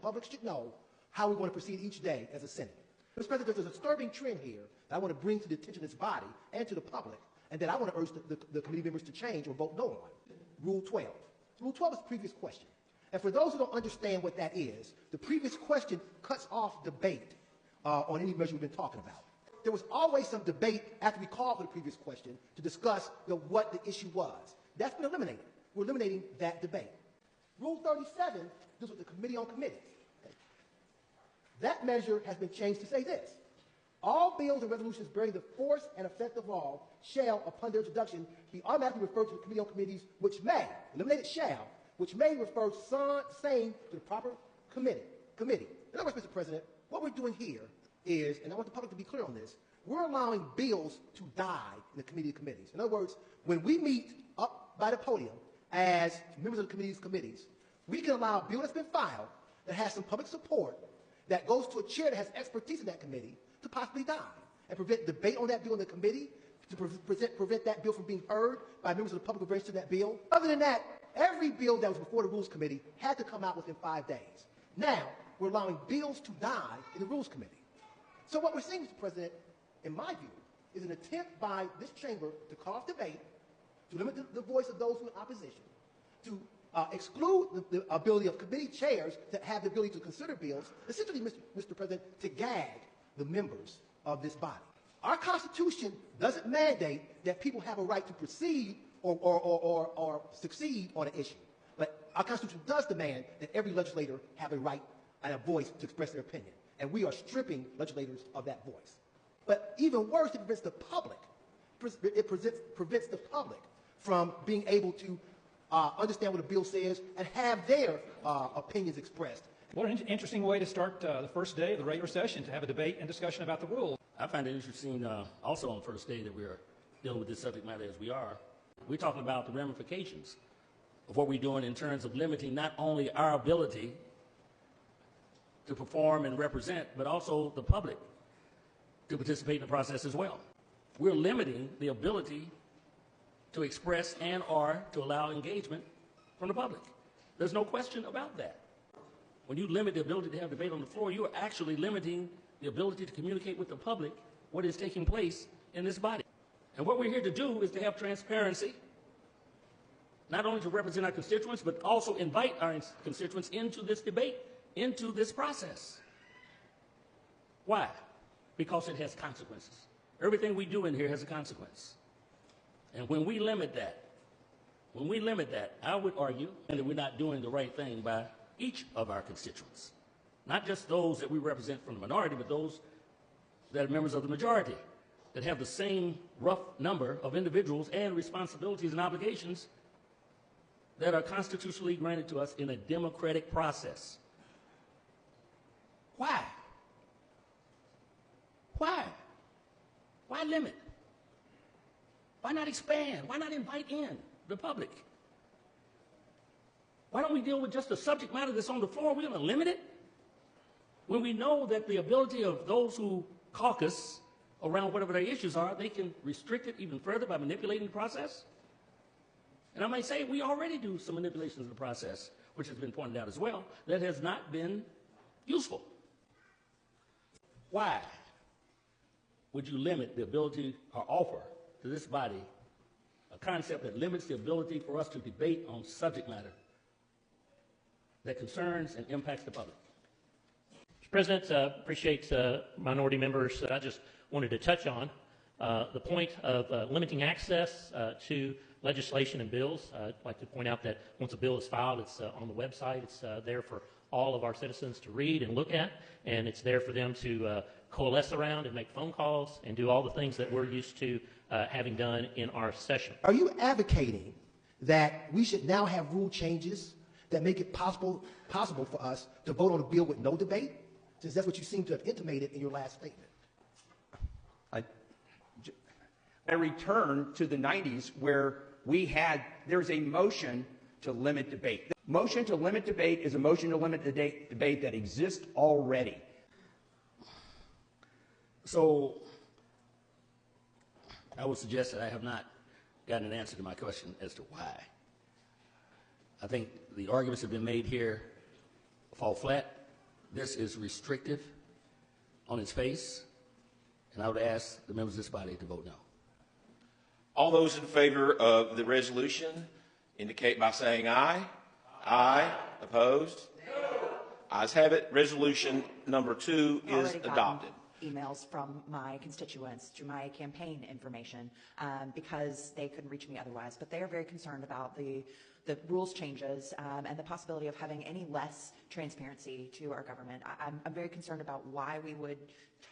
public should know how we want to proceed each day as a Senate. Mr. President, there's a disturbing trend here that I want to bring to the attention of this body and to the public, and that I want to urge the committee members to change or vote no on. Rule 12. Rule 12 is the previous question. And for those who don't understand what that is, the previous question cuts off debate on any measure we've been talking about. There was always some debate after we called for the previous question to discuss what the issue was. That's been eliminated. We're eliminating that debate. Rule 37 deals with the Committee on Committees. Okay. That measure has been changed to say this: all bills and resolutions bearing the force and effect of law shall, upon their introduction, be automatically referred to the Committee on Committees, which may, eliminated shall, which may refer same to the proper committee. In other words, Mr. President, what we're doing here is, and I want the public to be clear on this, we're allowing bills to die in the committee of committees. In other words, when we meet up by the podium as members of the committees, we can allow a bill that's been filed that has some public support, that goes to a chair that has expertise in that committee, to possibly die and prevent debate on that bill in the committee, to prevent that bill from being heard by members of the public related to that bill. Other than that, every bill that was before the Rules Committee had to come out within 5 days. Now, we're allowing bills to die in the Rules Committee. So what we're seeing, Mr. President, in my view, is an attempt by this chamber to cut off debate, to limit the voice of those who are in opposition, to exclude the ability of committee chairs to have the ability to consider bills, essentially, Mr. President, to gag the members of this body. Our Constitution doesn't mandate that people have a right to proceed or succeed on an issue. But our Constitution does demand that every legislator have a right and a voice to express their opinion. And we are stripping legislators of that voice. But even worse, it prevents the public. It prevents the public from being able to understand what a bill says and have their opinions expressed. What an interesting way to start the first day of the regular session, to have a debate and discussion about the rules. I find it interesting also on the first day that we're dealing with this subject matter as we are. We're talking about the ramifications of what we're doing in terms of limiting not only our ability to perform and represent, but also the public to participate in the process as well. We're limiting the ability to express and or to allow engagement from the public. There's no question about that. When you limit the ability to have debate on the floor, you are actually limiting the ability to communicate with the public what is taking place in this body. And what we're here to do is to have transparency, not only to represent our constituents, but also invite our constituents into this debate, into this process. Why? Because it has consequences. Everything we do in here has a consequence. And when we limit that, I would argue that we're not doing the right thing by each of our constituents. Not just those that we represent from the minority, but those that are members of the majority, that have the same rough number of individuals and responsibilities and obligations that are constitutionally granted to us in a democratic process. Why? Why? Why limit? Why not expand? Why not invite in the public? Why don't we deal with just the subject matter that's on the floor? We're going to limit it when we know that the ability of those who caucus around whatever their issues are, they can restrict it even further by manipulating the process. And I might say we already do some manipulations of the process, which has been pointed out as well, that has not been useful. Why would you limit the ability or offer to this body a concept that limits the ability for us to debate on subject matter that concerns and impacts the public? Mr. President, appreciate minority members. I just wanted to touch on the point of limiting access to legislation and bills. I'd like to point out that once a bill is filed, it's on the website. It's there for all of our citizens to read and look at, and it's there for them to coalesce around and make phone calls and do all the things that we're used to having done in our session. Are you advocating that we should now have rule changes that make it possible for us to vote on a bill with no debate, since that's what you seem to have intimated in your last statement? I return to the 90s where there's a motion to limit debate. The motion to limit debate is a motion to limit debate that exists already. So I would suggest that I have not gotten an answer to my question as to why. I think the arguments that have been made here fall flat. This is restrictive on its face, and I would ask the members of this body to vote no. All those in favor of the resolution indicate by saying aye. Aye. Opposed? No. Ayes have it. Resolution number 2 is Already gotten adopted. emails from my constituents through my campaign information because they couldn't reach me otherwise. But they are very concerned about the rules changes and the possibility of having any less transparency to our government. I'm very concerned about why we would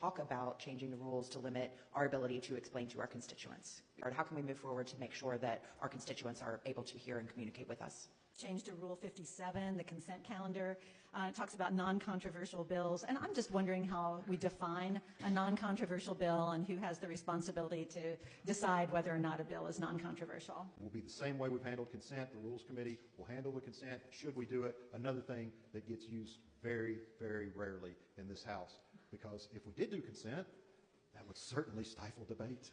talk about changing the rules to limit our ability to explain to our constituents. Or how can we move forward to make sure that our constituents are able to hear and communicate with us? Change to Rule 57, the consent calendar. It talks about non-controversial bills, and I'm just wondering how we define a non-controversial bill and who has the responsibility to decide whether or not a bill is non-controversial. It will be the same way we've handled consent. The Rules Committee will handle the consent, should we do it. Another thing that gets used very, very rarely in this House, because if we did do consent, that would certainly stifle debate.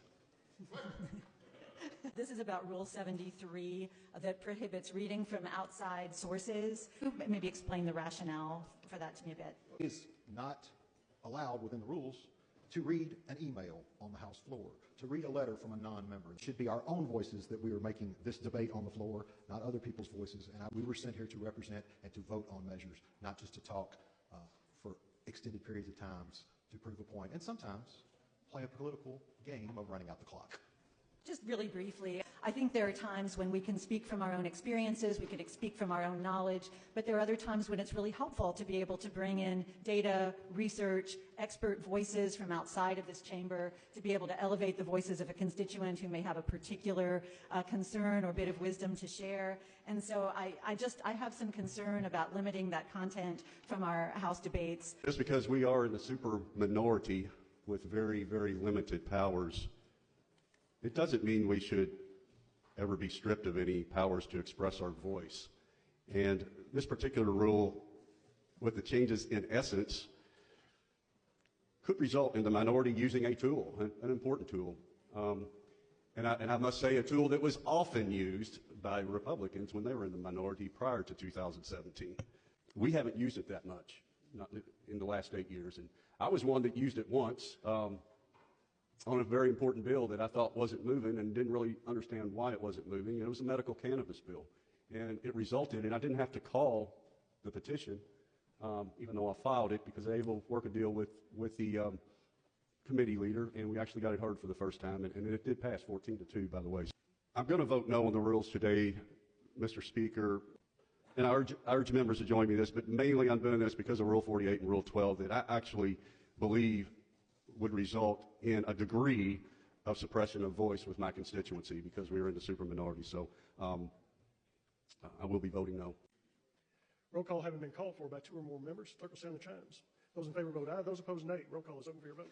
This is about Rule 73 that prohibits reading from outside sources. Maybe explain the rationale for that to me a bit. It is not allowed within the rules to read an email on the House floor, to read a letter from a non-member. It should be our own voices that we are making this debate on the floor, not other people's voices. And we were sent here to represent and to vote on measures, not just to talk for extended periods of times to prove a point, and sometimes play a political game of running out the clock. Just really briefly, I think there are times when we can speak from our own experiences, we can speak from our own knowledge, but there are other times when it's really helpful to be able to bring in data, research, expert voices from outside of this chamber, to be able to elevate the voices of a constituent who may have a particular concern or bit of wisdom to share. And so I have some concern about limiting that content from our House debates. Just because we are in the super minority with very, very limited powers, it doesn't mean we should ever be stripped of any powers to express our voice. And this particular rule, with the changes in essence, could result in the minority using a tool, an important tool. And I must say, a tool that was often used by Republicans when they were in the minority prior to 2017. We haven't used it that much, not in the last 8 years. And I was one that used it once. On a very important bill that I thought wasn't moving and didn't really understand why it wasn't moving. It was a medical cannabis bill. And it resulted, and I didn't have to call the petition, even though I filed it, because I was able to work a deal with the committee leader, and we actually got it heard for the first time, and it did pass 14-2, by the way. I'm going to vote no on the rules today, Mr. Speaker, and I urge members to join me in this, but mainly I'm doing this because of Rule 48 and Rule 12 that I actually believe would result in a degree of suppression of voice with my constituency because we are in the super minority. So I will be voting no. Roll call having been called for by 2 or more members, clerk will sound the chimes. Those in favor vote aye. Those opposed, nay. Roll call is open for your vote.